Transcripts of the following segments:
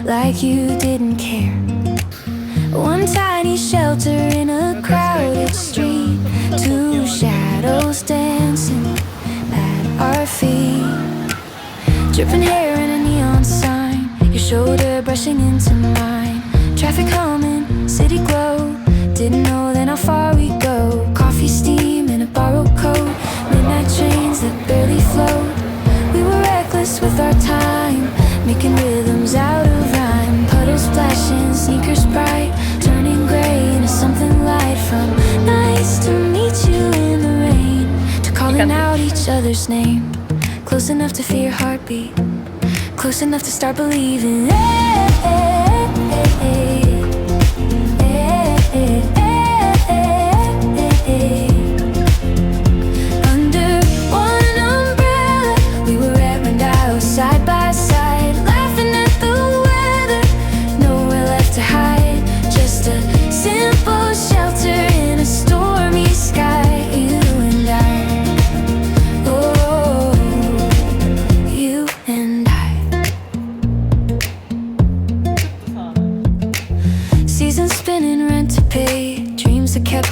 like you didn't care. One tiny shelter in a crowded street, two shadows dancing at our feet. Dripping hair and a neon sign, your shoulder brushing into mine. Traffic humming, city glow, didn't know then how far we go. Coffee steam in a borrowed coat, midnight trains that barely float. We were reckless with our time, making rhythms out of rhyme. Puddles splashing, sneakers bright, turning gray into something light. From nice to meet you in the rain, to calling out each other's name. Close enough to feel your heartbeat, close enough to start believing. Hey, hey, hey, hey.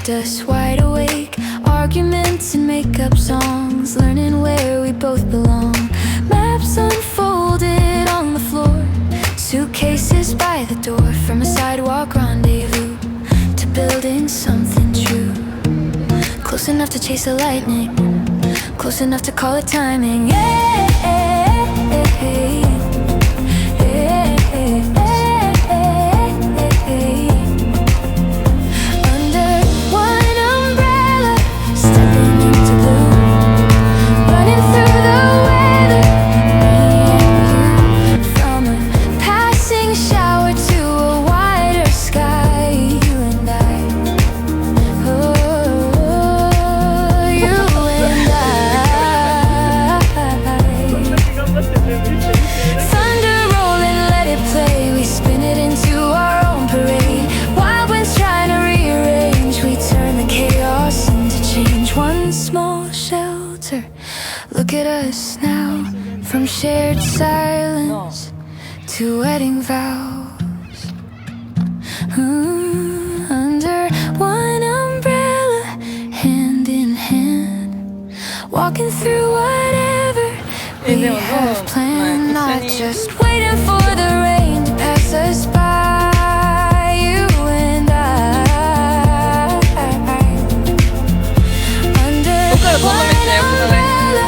Us wide awake, arguments and make-up songs, learning where we both belong. Maps unfolded on the floor, suitcases by the door. From a sidewalk rendezvous to building something true. Close enough to chase the lightning, close enough to call it timing. Yeah, yeah, yeah, yeah. Look at us now, from shared silence to wedding vows. Under one umbrella, hand in hand, walking through whatever we have planned. Not just waiting for the rain to pass us by, you and I. Under one umbrella,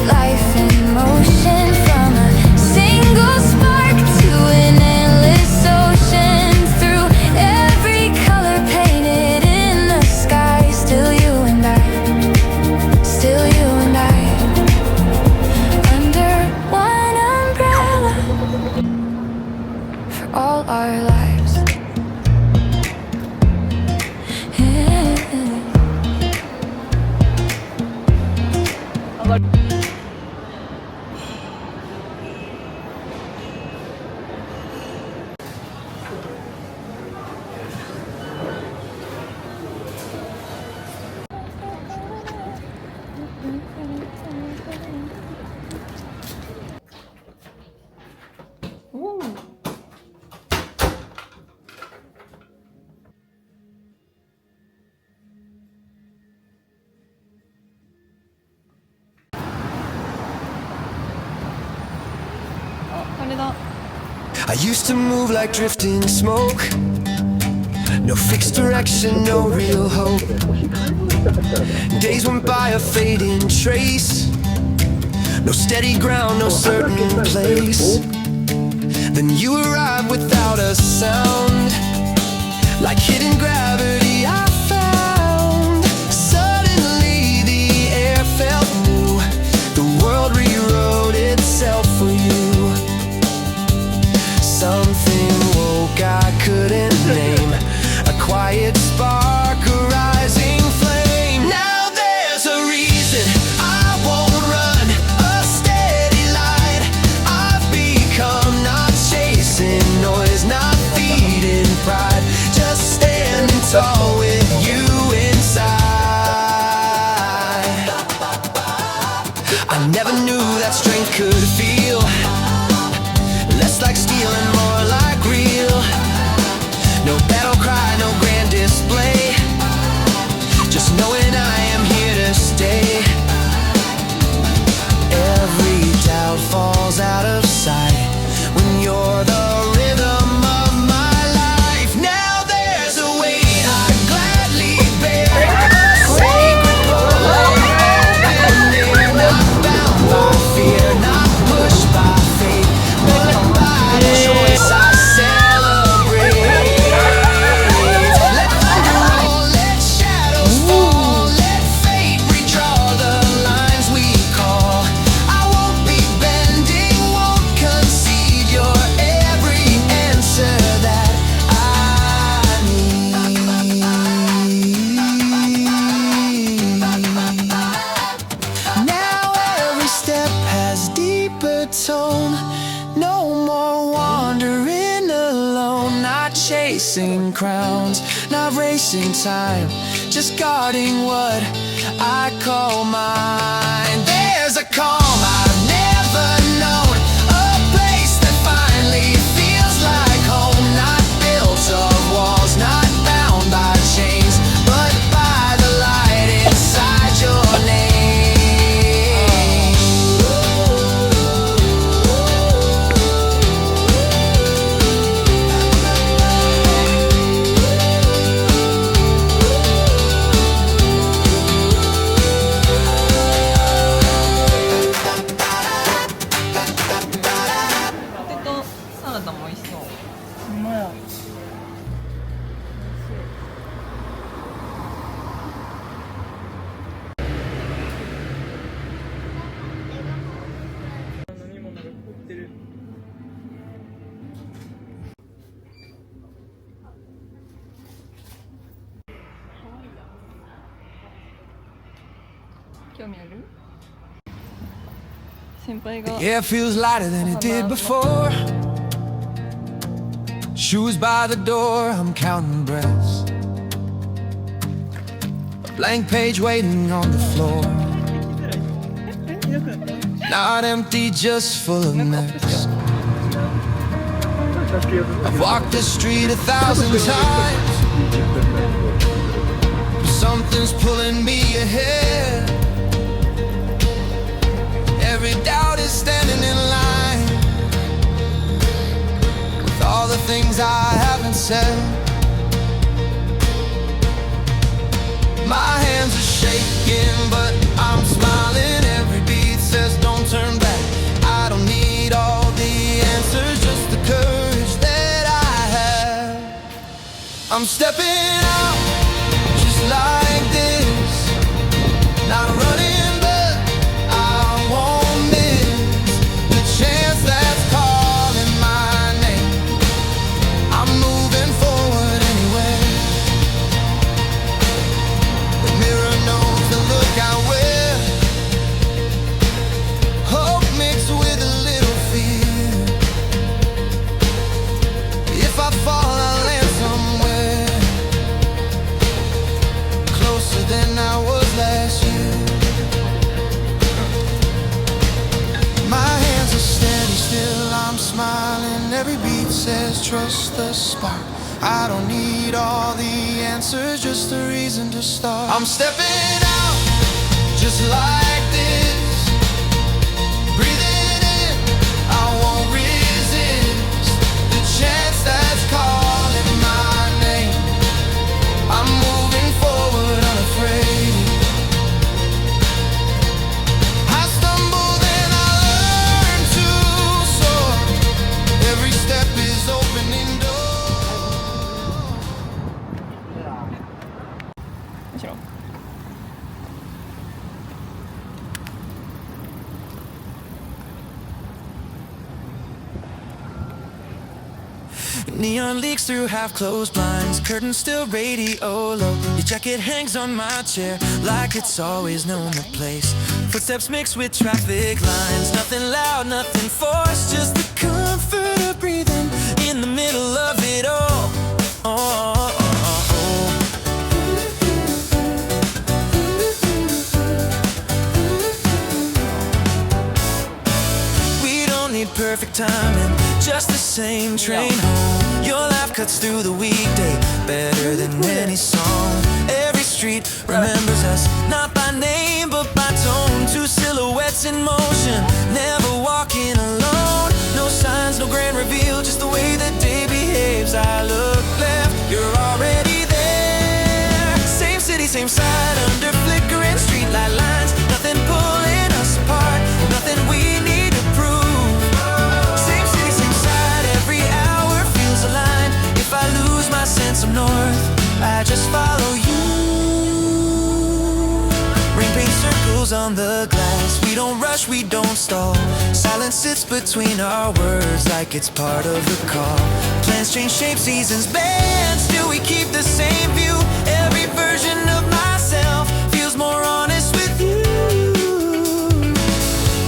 life in motion, from a single spark to an endless ocean. Through every color painted in the sky, still you and I, still you and I. Under one umbrella, for all our lives. I used to move like drifting smoke. No fixed direction, no real hope. Days went by a fading trace. No steady ground, no certain place. Then you arrived without a sound, like hidden gravity I found. Suddenly the air felt new. The world rewrote itself for you. Something woke I couldn't name, a quiet spark, a rising flame. Now there's a reason I won't run, a steady light I've become. Not chasing noise, not feeding pride, just standing tall. own. No more wandering alone, not chasing crowns, not racing time, just guarding what I call mine. There's a calm I've never known, a place that finally feels like home, not built of walls, not bound by chains, but by the light inside your name.興味ある？先輩が The air feels lighter than it did before. Shoes by the door, I'm counting breaths. A blank page waiting on the floor. Not empty, just full of mess. I've walked the street 1,000 times. Something's pulling me ahead. Every doubt is standing in line with all the things I haven't said. My hands are shaking, but I'm smiling. Every beat says don't turn back. I don't need all the answers, just the courage that I have. I'm stepping out just like this, not running, but I won't miss the chance that's calling my name. I'm moving forward anyway. The mirror knows the look I wear. Hope mixed with a little fear. If I fall, I'll land somewhere closer than I was last year. My hands are steady still, I'm smiling. Every beat says trust the spark. I don't need all the answers, just a reason to start. I'm stepping out just like this, breathing in, I won't resist the chance that's calling my name. I'm moving forward unafraid. I stumble then I learn to soar. Every step is opening doors. むしろ Neon leaks through half-closed blinds, curtains still radio low. Your jacket hangs on my chair like it's always known the place. Footsteps mixed with traffic lines, nothing loud, nothing forced, just the comfort of breathing in the middle of it all. Oh, oh, oh, oh. We don't need perfect timing, just the same train home. Your laugh cuts through the weekday better than any song. Every street remembers us, not by name but by tone. Two silhouettes in motion, never walking alone. No signs, no grand reveal, just the way the day behaves. I look left, you're already there. Same city, same side, under flickering streetlight lines. Nothing pulling us apart, nothing we need to prove. Same city, same side, every hour feels aligned. If I lose my sense of north, I just follow you. Rain paint circles on the glass. We don't rush, we don't stall. Silence sits between our words like it's part of the call. Plans change shape, seasons bend, still we keep the same view. Every version of myself feels more honest with you.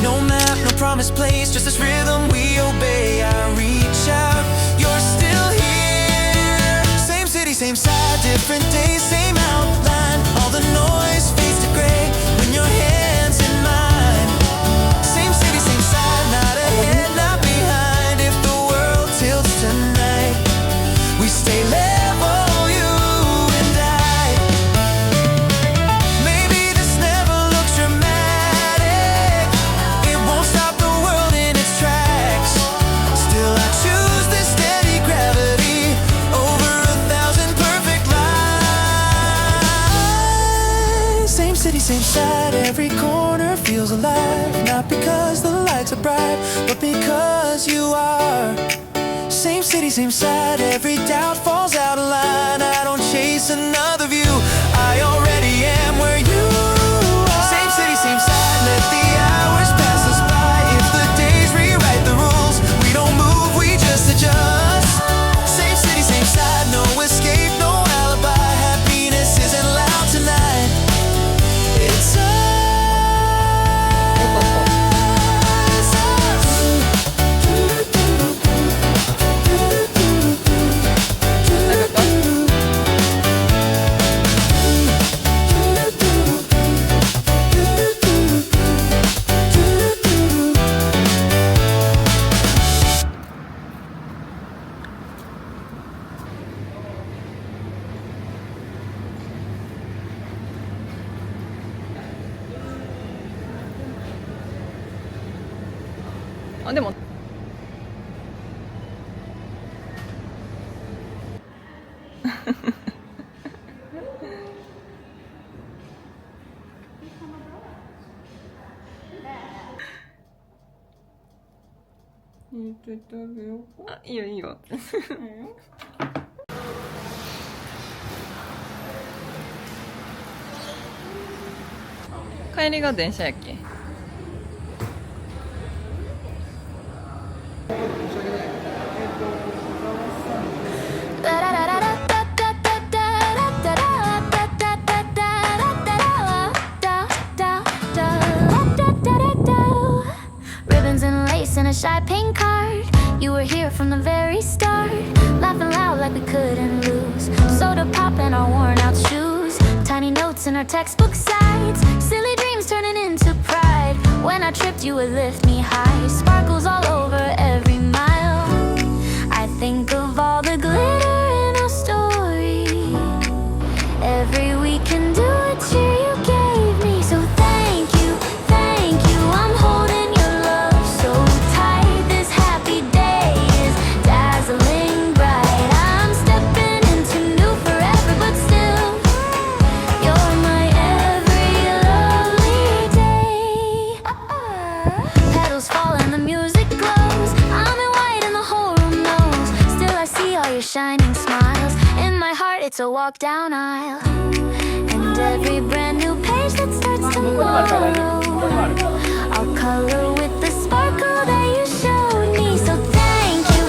No map, no promise. this place, just this rhythm we obey. I reach out, you're still here. Same city, same side, different days, same outline. All the noise fades to gray when your hands in mine. Same city, same side, not ahead, not behind. If the world tilts tonight, we stay level, you and I. Maybe this never looks dramatic, it won't stop the world in its tracks. Still I choose this steady gravity over 1,000 perfect lives. Same city, same side, every corner feels alive. Not because the lights are bright, but because you are. Same city, same side, every doubt falls out of line. I don't chase another view, I already am where you are. Same city, same side, let the hours pass us by. If the days rewrite the rules, we don't move, we just adjust. Same city, same side, no escape, no alibi. Happiness isn't loud tonight, it's us. あ、でもあ、いいよいいよ帰りが電車やっけ。Ribbons and lace and a shy pink card. You were here from the very start, laughing loud like we couldn't lose. Soda pop and our worn out shoes, tiny notes in our textbook sides, silly dreams turning into pride. When I tripped you would lift me high, sparkles all over every mile. I think of all the glitter in our story, every weekend do a cheer you gave me. So thank you, I'm holding your love so tight. This happy day is dazzling bright. I'm stepping into new forever, but still you're my every lovely day. Petals fall and the music glows, I'm in white and the whole room knows. Still I see all your shining smiles, in my heart it's a walk down aisle. And every brand new page that starts tomorrow, I'll color with the sparkle that you showed me. So thank you,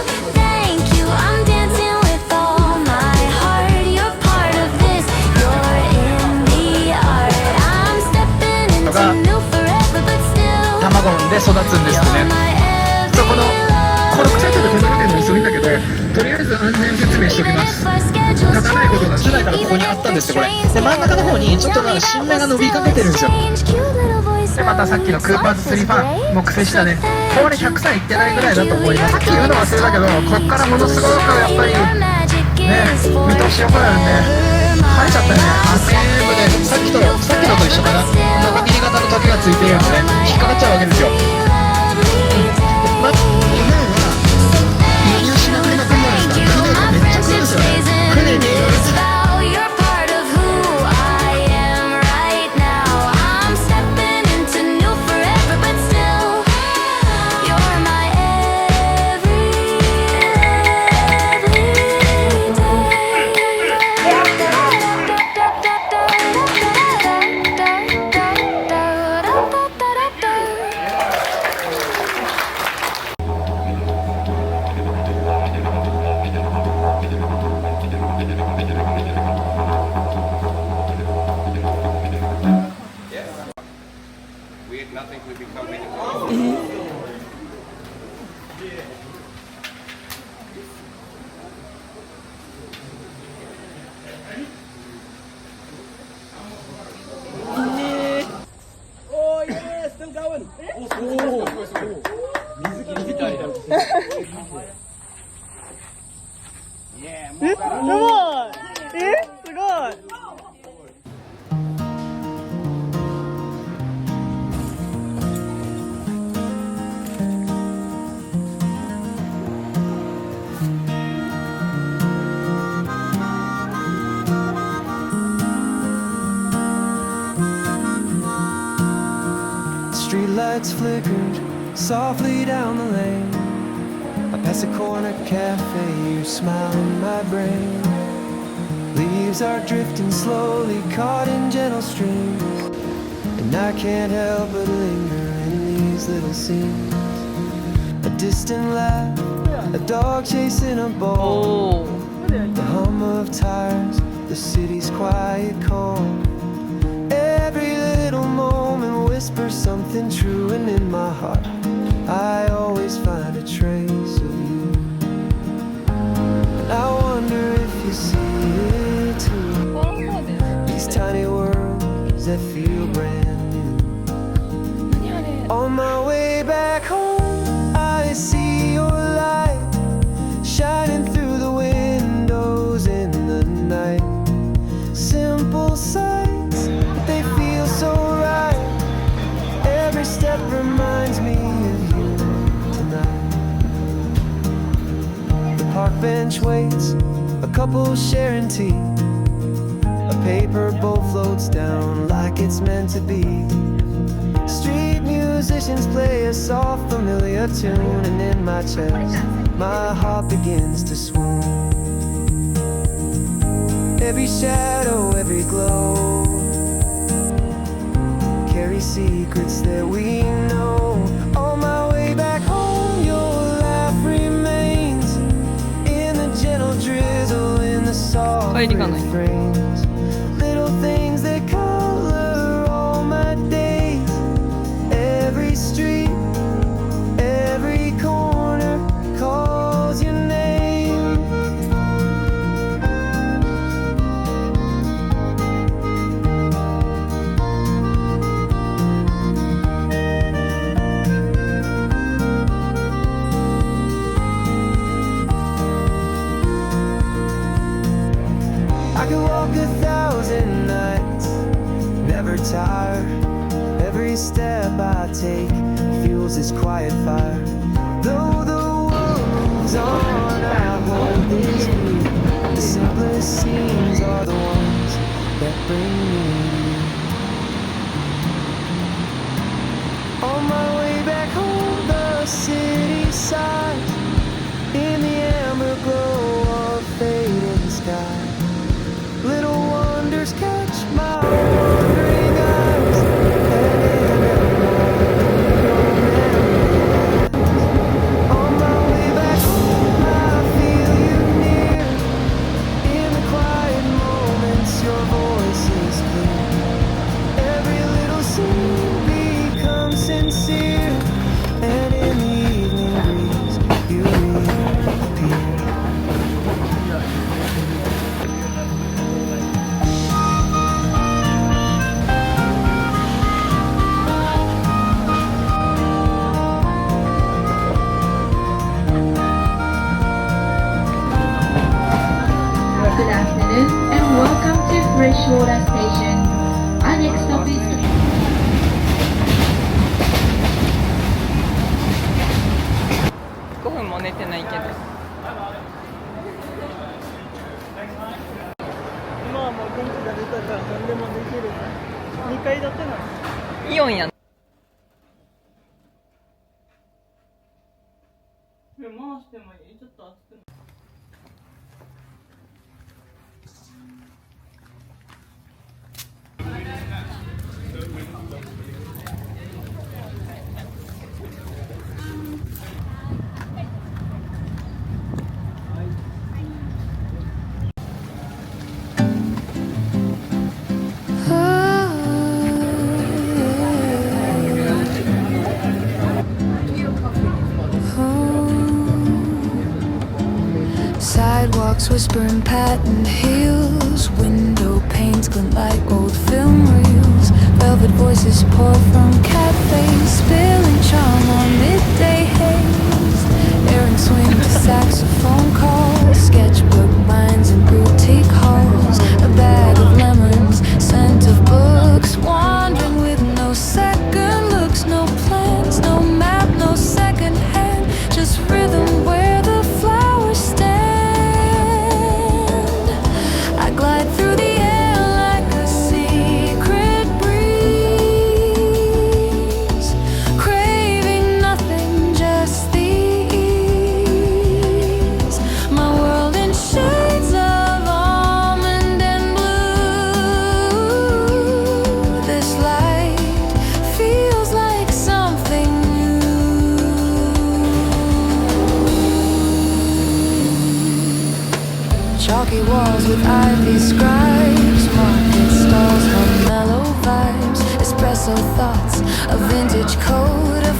I'm dancing with all my heart. You're part of this, you're in the art. I'm stepping into new forever, but still 卵を産んで育つんですって you're ね。 my そうこの every この草ちょっと手間かけるのにするんだけど、とりあえず安全説明しておきます。立たないことが初代からここにあったんですよこれ。で真ん中の方にちょっとなんか新芽が伸びかけてるんですよ。でまたさっきのクーパーズ3ファン木製下ね、これ100歳いってないぐらいだと思います。言うの忘れたけど、こっからものすごくやっぱりね見通し良くなるんで晴れちゃったよね。全部でさっきのと一緒かな、中切り型の竹がついてるやつね、引っかかっちゃうわけですよ。ま日本は輸入しなくても困るんだ。船がめっちゃ来るんですよね。船に Streetlights flickered softly down the lane. I pass a corner cafe, you smile in my brain. Leaves are drifting slowly, caught in gentle streams, and I can't help but linger in these little scenes. A distant laugh, a dog chasing a ball, the hum of tires, the city's quiet call. Every little moment whispers something true, and in my heart I always find a trace of you. And I wonder if you see it too. These tiny worlds that feel brand new. On my way back home, I see your light shining through the windows in the night. Simple sights, they feel so right. Every step reminds me of you tonight. The park bench waits, a couple sharing tea. A paper bowl floats down like it's meant to be. Street musicians play a soft familiar tune, and in my chest my heart begins to swoon. Every shadow, every glow carry secrets that we know. On my way back home, your laugh remains in the gentle drizzle, in the soft refrains. Little things that color all my days. Every street, every corner calls your name. I could walk 1,000 nights, never tired. Every step I take fuels this quiet fire. Though the world's on, I hold this view. The simplest scenes are the ones that bring me you. On my way back home, the city sighs in the amber glow of fading sky. Little wonders catch my wandering eyes, and in every moment, your memory lies. On my way back home, I feel you near. In the quiet moments, your voice is clear. Every little scene becomes sincere, and in the evening breeze, you reappear. Good afternoon and welcome to Freshwater Station. Our next stop is 5分も寝てないけど。今はもう元気が出たから何でもできるから2階建てなの。イオンやん。回してもいい？ちょっと熱くなる。Oh, Sidewalks whispering patent heels. Window panes glint like old film reels. Velvet voices pour from cafes, spilling charm on midday haze. Errant swing to saxophone calls, sketchbook binds and boutique halls. A bag of lemons, scent of books, wandering with no second looks, no plans, no map, no second hand, just rhythm where the flowers stand. I glide through the air like a secret breeze, craving nothing, just the ease. My world in shades of almond and blue. This light feels like something new. Chalky walls with ivy scribes, market stalls hum mellow vibes, espresso thoughts, a vintage coat of